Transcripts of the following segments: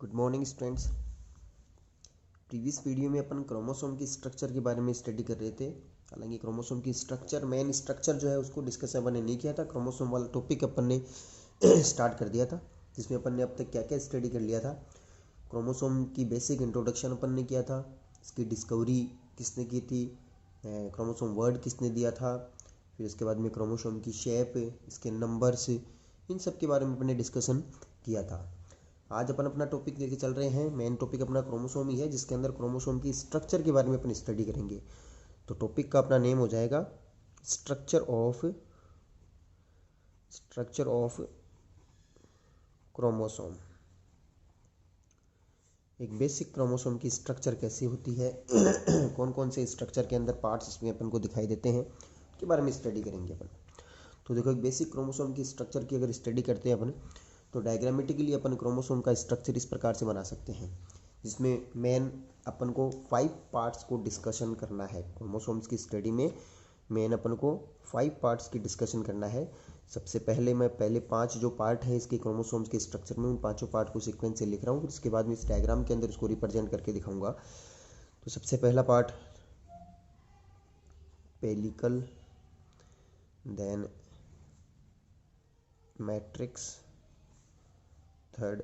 Good morning students. Previous video में अपन chromosome की structure के बारे में स्टडी कर रहे थे। हालांकि क्रोमोसोम की स्ट्रक्चर मेन स्ट्रक्चर जो है उसको डिस्कस अपन ने नहीं किया था। क्रोमोसोम वाला टॉपिक अपन ने स्टार्ट कर दिया था, जिसमें अपन ने अब तक क्या क्या स्टडी कर लिया था। क्रोमोसोम की बेसिक इंट्रोडक्शन अपन ने किया था, इसकी डिस्कवरी किसने की थी, क्रोमोसोम वर्ड किसने दिया था, फिर इसके बाद में क्रोमोसोम की शेप, इसके नंबर्स, इन सब के बारे में अपन ने डिस्कशन किया था। आज अपन अपना टॉपिक लेके चल रहे हैं। मेन टॉपिक अपना क्रोमोसोम ही है, जिसके अंदर क्रोमोसोम की स्ट्रक्चर के बारे में अपन स्टडी करेंगे। तो टॉपिक का अपना नेम हो जाएगा स्ट्रक्चर ऑफ क्रोमोसोम। एक बेसिक क्रोमोसोम की स्ट्रक्चर कैसी होती है कौन कौन से स्ट्रक्चर के अंदर पार्ट्स इसमें अपन को दिखाई देते हैं, के बारे में स्टडी करेंगे अपन। तो देखो, एक बेसिक क्रोमोसोम की स्ट्रक्चर की अगर स्टडी करते हैं अपन, तो डायग्रामेटिकली अपन क्रोमोसोम का स्ट्रक्चर इस प्रकार से बना सकते हैं, जिसमें मेन अपन को 5 पार्ट्स को डिस्कशन करना है। क्रोमोसोम्स की स्टडी में मेन अपन को 5 पार्ट्स की डिस्कशन करना है। सबसे पहले मैं पहले 5 जो पार्ट है इसके क्रोमोसोम्स के स्ट्रक्चर में, उन पांचों पार्ट को सीक्वेंस से लिख रहा हूँ। फिर इसके बाद में इस डायग्राम के अंदर इसको रिप्रेजेंट करके दिखाऊंगा। तो सबसे पहला part pellicle, then matrix, third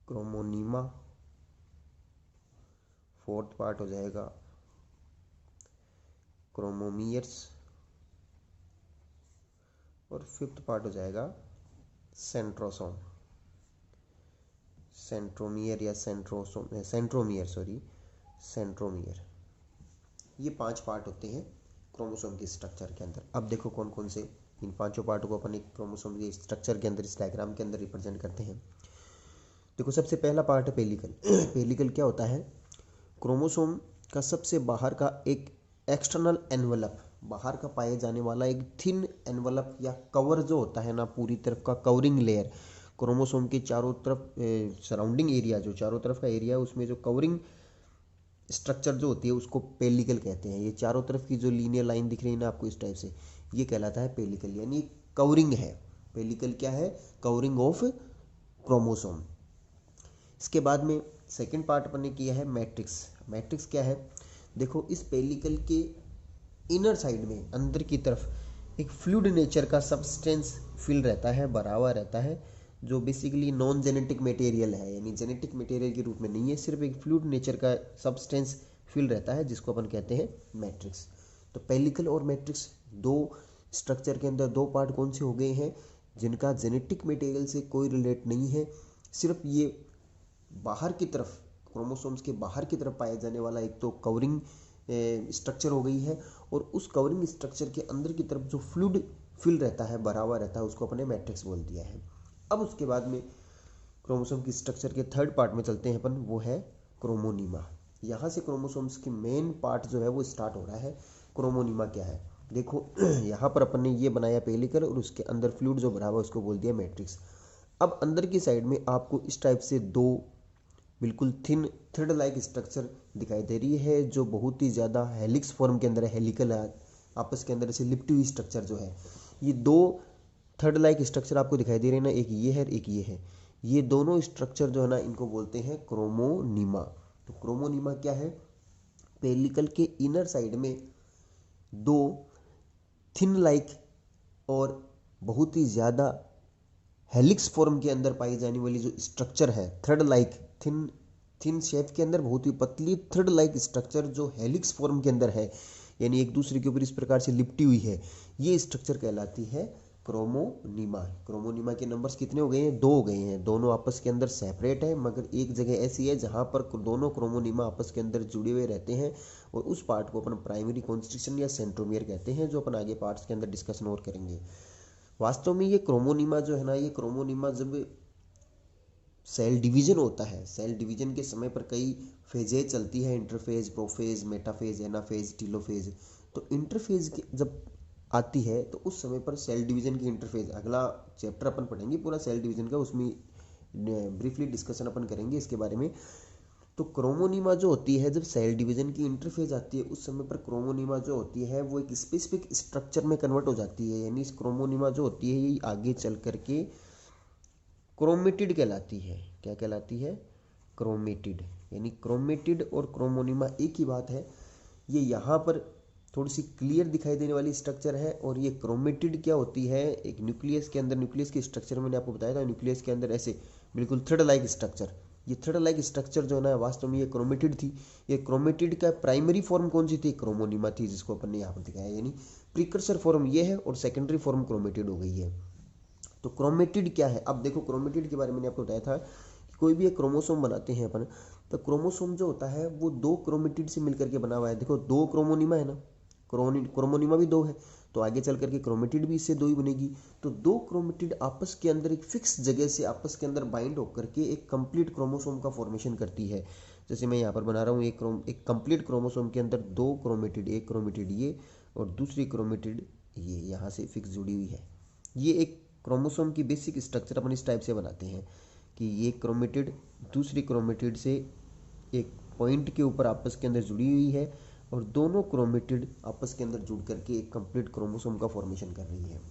chromonema, fourth part हो जाएगा क्रोमोमियर्स, और फिफ्थ पार्ट हो जाएगा सेंट्रोसोम, सेंट्रोमियर या सेंट्रोमियर। ये 5 पार्ट होते हैं क्रोमोसोम के स्ट्रक्चर के अंदर। अब देखो कौन कौन से इन पांचों पार्टों को अपन एक क्रोमोसोम के स्ट्रक्चर के अंदर इस डायग्राम के अंदर रिप्रेजेंट करते हैं। देखो, सबसे पहला पार्ट है पेलिकल। पेलिकल क्या होता है? क्रोमोसोम का सबसे बाहर का एक एक्सटर्नल एनवलप, बाहर का पाए जाने वाला एक थिन एनवलप या कवर जो होता है ना, पूरी तरफ का कवरिंग लेयर, क्रोमोसोम के चारों तरफ सराउंडिंग एरिया, जो चारों तरफ का एरिया है उसमें जो कवरिंग स्ट्रक्चर जो होती है उसको पेलिकल कहते हैं। ये चारों तरफ की जो लीनियर लाइन दिख रही है ना आपको इस टाइप से, ये कहलाता है पेलिकल, यानी कवरिंग है। पेलिकल क्या है? Covering of chromosome. इसके बाद में सेकंड पार्ट अपन ने किया है मैट्रिक्स। मैट्रिक्स क्या है? देखो, इस पेलिकल के इनर साइड में, अंदर की तरफ एक फ्लूइड नेचर का सब्सटेंस फिल रहता है, भरा हुआ रहता है, जो बेसिकली नॉन जेनेटिक मटेरियल है, यानी जेनेटिक मटेरियल के रूप में नहीं है, सिर्फ एक फ्लूइड नेचर का सब्सटेंस फिल रहता है, जिसको अपन कहते हैं मैट्रिक्स। तो पेलिकल और मैट्रिक्स दो स्ट्रक्चर के अंदर दो पार्ट कौन से हो गए हैं जिनका जेनेटिक मटेरियल से कोई रिलेट नहीं है, सिर्फ ये बाहर की तरफ, क्रोमोसोम्स के बाहर की तरफ पाया जाने वाला एक तो कवरिंग स्ट्रक्चर हो गई है, और उस कवरिंग स्ट्रक्चर के अंदर की तरफ जो फ्लूइड फिल रहता है, भरा हुआ रहता है, उसको अपने मैट्रिक्स बोल दिया है। अब उसके बाद में क्रोमोसोम की स्ट्रक्चर के थर्ड पार्ट में चलते हैं अपन, वो है क्रोमोनीमा। यहाँ से क्रोमोसोम्स की मेन पार्ट जो है वो स्टार्ट हो रहा है। क्रोमोनीमा क्या है? देखो, यहाँ पर अपन ने ये बनाया पेलिकल, और उसके अंदर फ्लूइड जो भरा हुआ है उसको बोल दिया मैट्रिक्स। अब अंदर की साइड में आपको इस टाइप से दो बिल्कुल थिन थ्रेड लाइक स्ट्रक्चर दिखाई दे रही है, जो बहुत ही ज़्यादा हेलिक्स फॉर्म के अंदर है, हेलिकल है, आपस के अंदर से लिपटी हुई स्ट्रक्चर जो है। ये दो थ्रेड लाइक स्ट्रक्चर आपको दिखाई दे रहे हैं ना, एक ये है एक ये है। ये दोनों स्ट्रक्चर जो है ना, इनको बोलते हैं क्रोमोनीमा। तो क्रोमोनीमा क्या है? पेलिकल के इनर साइड में दो थिन लाइक और बहुत ही ज़्यादा हेलिक्स फॉर्म के अंदर पाई जाने वाली जो स्ट्रक्चर है, thread like thin thin shape के अंदर बहुत ही पतली थ्रेड लाइक स्ट्रक्चर जो हेलिक्स फॉर्म के अंदर है, यानी एक दूसरे के ऊपर इस प्रकार से लिपटी हुई है, ये स्ट्रक्चर कहलाती है क्रोमोनीमा। क्रोमोनीमा के नंबर्स कितने हो गए हैं? 2 हो गए हैं। दोनों आपस के अंदर सेपरेट है, मगर एक जगह ऐसी है जहां पर दोनों क्रोमोनीमा आपस के अंदर जुड़े हुए रहते हैं, और उस पार्ट को अपन प्राइमरी कॉन्स्ट्रिक्शन या सेंट्रोमियर कहते हैं, जो अपन आगे पार्ट्स के अंदर डिस्कशन और करेंगे। वास्तव में ये क्रोमोनीमा जो है ना, ये क्रोमोनीमा जब सेल डिवीजन होता है, सेल डिवीजन के समय पर कई फेजेज चलती है, interphase, prophase, metaphase, anaphase, telophase. तो इंटरफेज जब आती है तो उस समय पर सेल डिवीजन की इंटरफेज, अगला चैप्टर अपन पढ़ेंगे पूरा सेल डिवीजन का, उसमें ब्रीफली डिस्कशन अपन करेंगे इसके बारे में। तो क्रोमोनीमा जो होती है, जब सेल डिवीजन की इंटरफेज आती है उस समय पर क्रोमोनीमा जो होती है वो एक स्पेसिफिक स्ट्रक्चर में कन्वर्ट हो जाती है, यानी इस क्रोमोनीमा जो होती है ये आगे चल करके क्रोमेटिड कहलाती है। क्या कहलाती है? क्रोमेटिड। यानी क्रोमेटिड और क्रोमोनिमा एक ही बात है। ये यहाँ पर थोड़ी सी क्लियर दिखाई देने वाली स्ट्रक्चर है। और ये क्रोमेटिड क्या होती है? एक न्यूक्लियस के अंदर, न्यूक्लियस की स्ट्रक्चर मैंने आपको बताया था, न्यूक्लियस के अंदर ऐसे बिल्कुल थ्रेड लाइक स्ट्रक्चर, ये थ्रेड लाइक स्ट्रक्चर जो है ना, वास्तव में ये क्रोमेटिड थी। ये क्रोमेटिड का प्राइमरी फॉर्म कौन सी थी? क्रोमोनिमा थी, जिसको अपन ने यहाँ पर दिखाया। यानी प्रीकर्सर फॉर्म ये है और सेकेंडरी फॉर्म क्रोमेटिड हो गई है। तो क्रोमेटिड क्या है? अब देखो, क्रोमेटिड के बारे में मैंने आपको बताया था कि कोई भी एक क्रोमोसोम बनाते हैं अपन, तो क्रोमोसोम जो होता है वो दो क्रोमेटिड से मिलकर के बना हुआ है। देखो, दो क्रोमोनिमा है ना, क्रोमोनिमा भी दो है, तो आगे चल करके क्रोमेटिड भी इससे दो ही बनेगी। तो दो क्रोमेटिड आपस के अंदर एक फिक्स जगह से आपस के अंदर बाइंड होकर के एक कंप्लीट क्रोमोसोम का फॉर्मेशन करती है। जैसे मैं यहाँ पर बना रहा हूँ, एक कंप्लीट क्रोमोसोम के अंदर दो क्रोमेटिड, एक क्रोमेटिड ये और दूसरी क्रोमेटिड ये यहाँ से फिक्स जुड़ी हुई है। ये एक क्रोमोसोम की बेसिक स्ट्रक्चर अपन इस टाइप से बनाते हैं कि ये क्रोमेटिड दूसरी क्रोमेटिड से एक पॉइंट के ऊपर आपस के अंदर जुड़ी हुई है और दोनों क्रोमेटिड आपस के अंदर जुड़ करके एक कंप्लीट क्रोमोसोम का फॉर्मेशन कर रही है।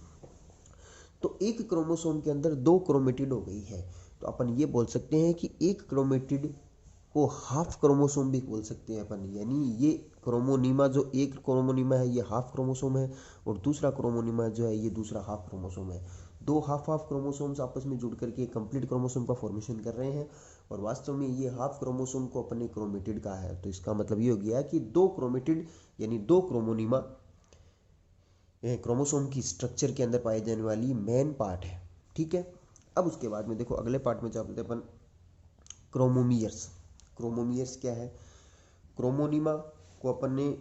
तो एक क्रोमोसोम के अंदर दो क्रोमेटिड हो गई है, तो अपन ये बोल सकते हैं कि एक क्रोमेटिड को हाफ क्रोमोसोम भी बोल सकते हैं अपन। यानी ये क्रोमोनिमा, जो एक क्रोमोनिमा है ये हाफ क्रोमोसोम है और दूसरा क्रोमोनिमा जो है ये दूसरा हाफ क्रोमोसोम है। दो हाफ क्रोमोसोम्स आपस में जुड़ करके एक कंप्लीट क्रोमोसोम का फॉर्मेशन कर रहे हैं और वास्तव में ये हाफ क्रोमोसोम को अपने क्रोमेटिड कहा है। तो इसका मतलब ये हो गया कि दो क्रोमेटिड यानी दो क्रोमोनिमा क्रोमोसोम की स्ट्रक्चर के अंदर पाई जाने वाली मेन पार्ट है। ठीक है, अब उसके बाद में देखो अगले पार्ट में चलते हैं अपन, क्रोमोमियर्स। क्रोमोमियर्स क्या है? क्रोमोनिमा को अपन ने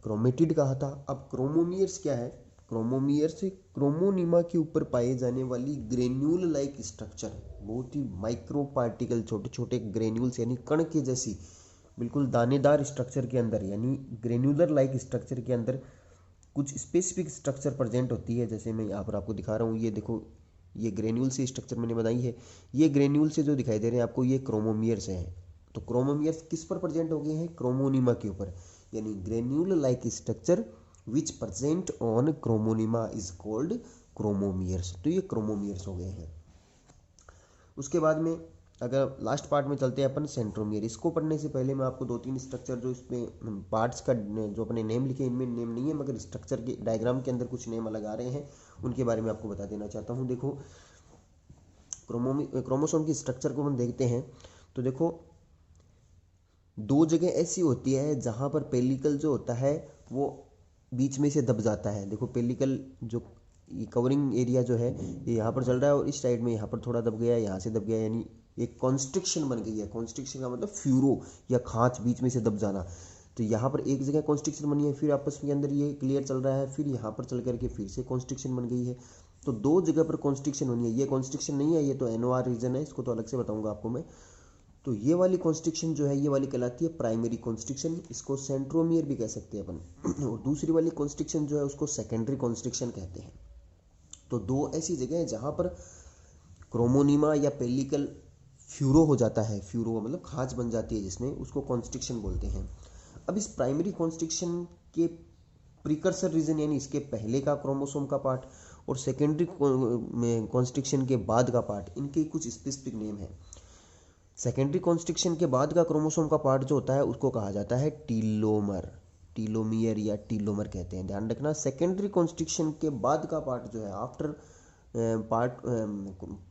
क्रोमेटिड कहा था। अब क्रोमोमियर्स क्या है? क्रोमोमियर्स क्रोमोनिमा के ऊपर पाए जाने वाली ग्रेन्यूल लाइक स्ट्रक्चर, बहुत ही माइक्रो पार्टिकल, छोटे छोटे ग्रेन्यूल्स यानी कण के जैसी बिल्कुल दानेदार स्ट्रक्चर के अंदर, यानी ग्रेन्यूलर लाइक स्ट्रक्चर के अंदर कुछ स्पेसिफिक स्ट्रक्चर प्रेजेंट होती है। जैसे मैं यहाँ पर आपको दिखा रहा हूँ, ये देखो, ये ग्रेन्यूल से स्ट्रक्चर मैंने बनाई है। ये ग्रेन्यूल से जो दिखाई दे रहे हैं आपको, ये क्रोमोमियर्स हैं। तो क्रोमोमियर्स किस पर प्रेजेंट हो गए हैं? क्रोमोनिमा के ऊपर। यानी granule like structure which present on chromonema is called chromomeres. तो ये क्रोमोमियर्स हो गए हैं। उसके बाद में अगर लास्ट पार्ट में चलते हैं अपन, सेंट्रोमियर। इसको पढ़ने से पहले मैं आपको दो तीन स्ट्रक्चर जो इसमें पार्ट्स का जो अपने नेम लिखे, इनमें नेम नहीं है मगर स्ट्रक्चर के डायग्राम के अंदर कुछ नेम अलग आ रहे हैं, उनके बारे में आपको बता देना चाहता हूँ। देखो, क्रोमोसोम की स्ट्रक्चर को हम देखते हैं तो देखो, दो जगह ऐसी होती है जहाँ पर पेलिकल जो होता है वो बीच में से दब जाता है। देखो, पेलिकल जो कवरिंग एरिया जो है ये यहाँ पर चल रहा है और इस साइड में यहाँ पर थोड़ा दब गया, यहाँ से दब गया, यानी एक कॉन्स्ट्रिक्शन बन गई है। कॉन्स्ट्रिक्शन का मतलब फ्यूरो या खांच, बीच में से दब जाना। तो यहाँ पर एक जगह कॉन्स्ट्रिक्शन बनी है, फिर आपस के अंदर ये क्लियर चल रहा है, फिर यहाँ पर चल करके फिर से कॉन्स्ट्रिक्शन बन गई है। तो दो जगह पर कॉन्स्ट्रिक्शन बनी है। ये कॉन्स्ट्रिक्शन नहीं है, ये तो NOR रीजन है, इसको तो अलग से बताऊंगा आपको मैं। तो ये वाली कॉन्स्ट्रिक्शन जो है, ये वाली कहलाती है प्राइमरी कॉन्स्ट्रिक्शन, इसको सेंट्रोमियर भी कह सकते हैं अपन। और दूसरी वाली कॉन्स्ट्रिक्शन जो है उसको सेकेंडरी कॉन्स्ट्रिक्शन कहते हैं। तो दो ऐसी जगह है जहाँ पर क्रोमोनिमा या पेलिकल फ्यूरो हो जाता है। फ्यूरो मतलब खांच बन जाती है जिसमें, उसको कॉन्स्ट्रिक्शन बोलते हैं। अब इस प्राइमरी कॉन्स्ट्रिक्शन के प्रीकर्सर रीजन यानी इसके पहले का क्रोमोसोम का पार्ट और सेकेंडरी कॉन्स्ट्रिक्शन के बाद का पार्ट, इनके कुछ स्पेसिफिक नेम है। सेकेंडरी कॉन्स्ट्रिक्शन के बाद का क्रोमोसोम का पार्ट जो होता है उसको कहा जाता है टीलोमर, टीलोमियर या टीलोमर कहते हैं। ध्यान रखना, सेकेंडरी कॉन्स्ट्रिक्शन के बाद का पार्ट जो है, after part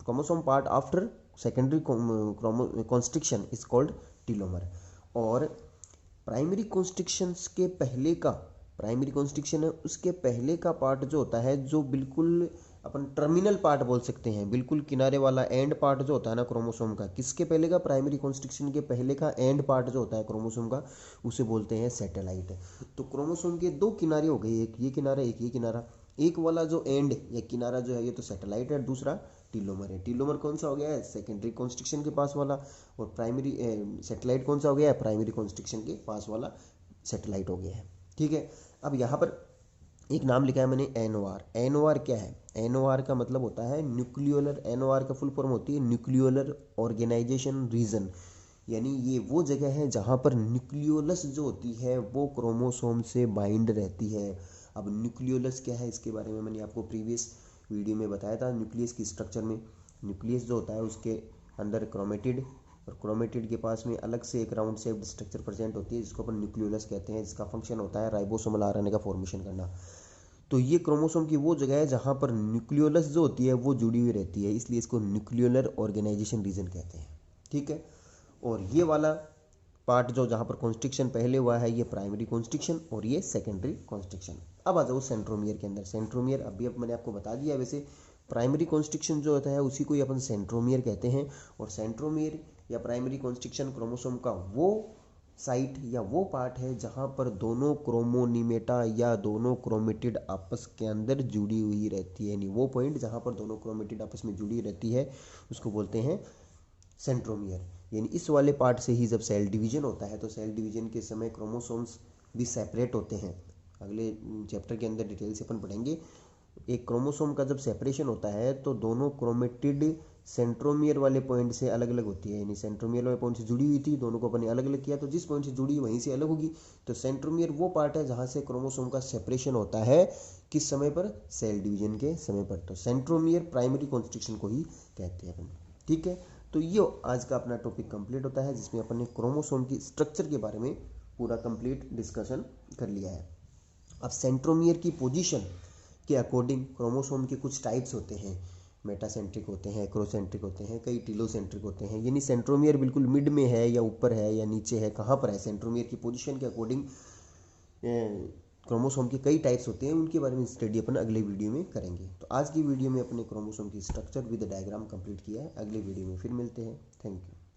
chromosome part after secondary constriction is called telomere. और प्राइमरी कॉन्स्ट्रिक्शंस के पहले का, प्राइमरी कॉन्स्ट्रिक्शन है उसके पहले का पार्ट जो होता है, जो बिल्कुल अपन टर्मिनल पार्ट बोल सकते हैं, बिल्कुल किनारे वाला एंड पार्ट जो होता है ना क्रोमोसोम का, किसके पहले का? प्राइमरी कॉन्स्ट्रिक्शन के पहले का एंड पार्ट जो होता है क्रोमोसोम का, उसे बोलते हैं सैटेलाइट। तो क्रोमोसोम के दो किनारे हो गए, एक ये किनारा, एक ये किनारा। एक वाला जो एंड या किनारा जो है ये तो सैटेलाइट है, दूसरा टीलोमर है। टीलोमर कौन सा हो गया है? सेकेंडरी कॉन्स्ट्रिक्शन के पास वाला। और प्राइमरी सैटेलाइट कौन सा हो गया है? प्राइमरी कॉन्स्ट्रिक्शन के पास वाला सैटेलाइट हो गया है। ठीक है, अब यहाँ पर एक नाम लिखा है मैंने, NOR। NOR क्या है? NOR का मतलब होता है न्यूक्लियोलर, NOR का फुल फॉर्म होती है न्यूक्लियोलर ऑर्गेनाइजेशन रीजन। यानी ये वो जगह है जहाँ पर न्यूक्लियोलस जो होती है वो क्रोमोसोम से बाइंड रहती है। अब न्यूक्लियोलस क्या है, इसके बारे में मैंने आपको प्रीवियस वीडियो में बताया था, न्यूक्लियस की स्ट्रक्चर में। न्यूक्लियस जो होता है उसके अंदर क्रोमेटिड, और क्रोमेटिड के पास में अलग से एक राउंड शेप्ड स्ट्रक्चर प्रेजेंट होती है जिसको अपन न्यूक्लियोलस कहते हैं, जिसका फंक्शन होता है राइबोसोमल आरएनए का फॉर्मेशन करना। तो ये क्रोमोसोम की वो जगह है जहाँ पर न्यूक्लियोलस जो होती है वो जुड़ी हुई रहती है, इसलिए इसको न्यूक्लियोलर ऑर्गेनाइजेशन रीजन कहते हैं। ठीक है, और ये वाला पार्ट जो जहाँ पर कॉन्स्ट्रिक्शन पहले हुआ है ये प्राइमरी कॉन्स्ट्रिक्शन और ये सेकेंडरी कॉन्स्ट्रिक्शन। अब आ जाओ सेंट्रोमियर के अंदर। सेंट्रोमियर अभी अब मैंने आपको बता दिया, वैसे प्राइमरी कॉन्स्ट्रिक्शन जो होता है उसी को ही अपन सेंट्रोमियर कहते हैं। और सेंट्रोमियर या प्राइमरी कॉन्स्ट्रिक्शन क्रोमोसोम का वो साइट या वो पार्ट है जहाँ पर दोनों क्रोमोनिमेटा या दोनों क्रोमेटिड आपस के अंदर जुड़ी हुई रहती है, यानी वो पॉइंट जहाँ पर दोनों क्रोमेटिड आपस में जुड़ी रहती है उसको बोलते हैं सेंट्रोमियर। यानी इस वाले पार्ट से ही जब सेल डिवीजन होता है तो सेल डिवीजन के समय क्रोमोसोम्स भी सेपरेट होते हैं। अगले चैप्टर के अंदर डिटेल से अपन पढ़ेंगे। एक क्रोमोसोम का जब सेपरेशन होता है तो दोनों क्रोमेटिड सेंट्रोमियर वाले पॉइंट से अलग अलग होती है, यानी सेंट्रोमियर वाले पॉइंट से जुड़ी हुई थी, दोनों को अपन ने अलग अलग किया तो जिस पॉइंट से जुड़ी वहीं से अलग होगी। तो सेंट्रोमियर वो पार्ट है जहाँ से क्रोमोसोम का सेपरेशन होता है, किस समय पर? सेल डिवीजन के समय पर। तो सेंट्रोमियर प्राइमरी कॉन्स्ट्रिक्शन को ही कहते हैं अपन। ठीक है, तो ये आज का अपना टॉपिक कंप्लीट होता है जिसमें अपन ने क्रोमोसोम की स्ट्रक्चर के बारे में पूरा कंप्लीट डिस्कशन कर लिया है। अब सेंट्रोमियर की पोजीशन के अकॉर्डिंग क्रोमोसोम के कुछ टाइप्स होते हैं, मेटासेंट्रिक होते हैं, एक्रोसेंट्रिक होते हैं, कई टीलोसेंट्रिक होते हैं। यानी सेंट्रोमियर बिल्कुल मिड में है या ऊपर है या नीचे है, कहाँ पर है? सेंट्रोमियर की पोजीशन के अकॉर्डिंग क्रोमोसोम के कई टाइप्स होते हैं, उनके बारे में स्टडी अपन अगले वीडियो में करेंगे। तो आज की वीडियो में अपने क्रोमोसोम की स्ट्रक्चर विद डायग्राम कंप्लीट किया है। अगले वीडियो में फिर मिलते हैं। Thank you.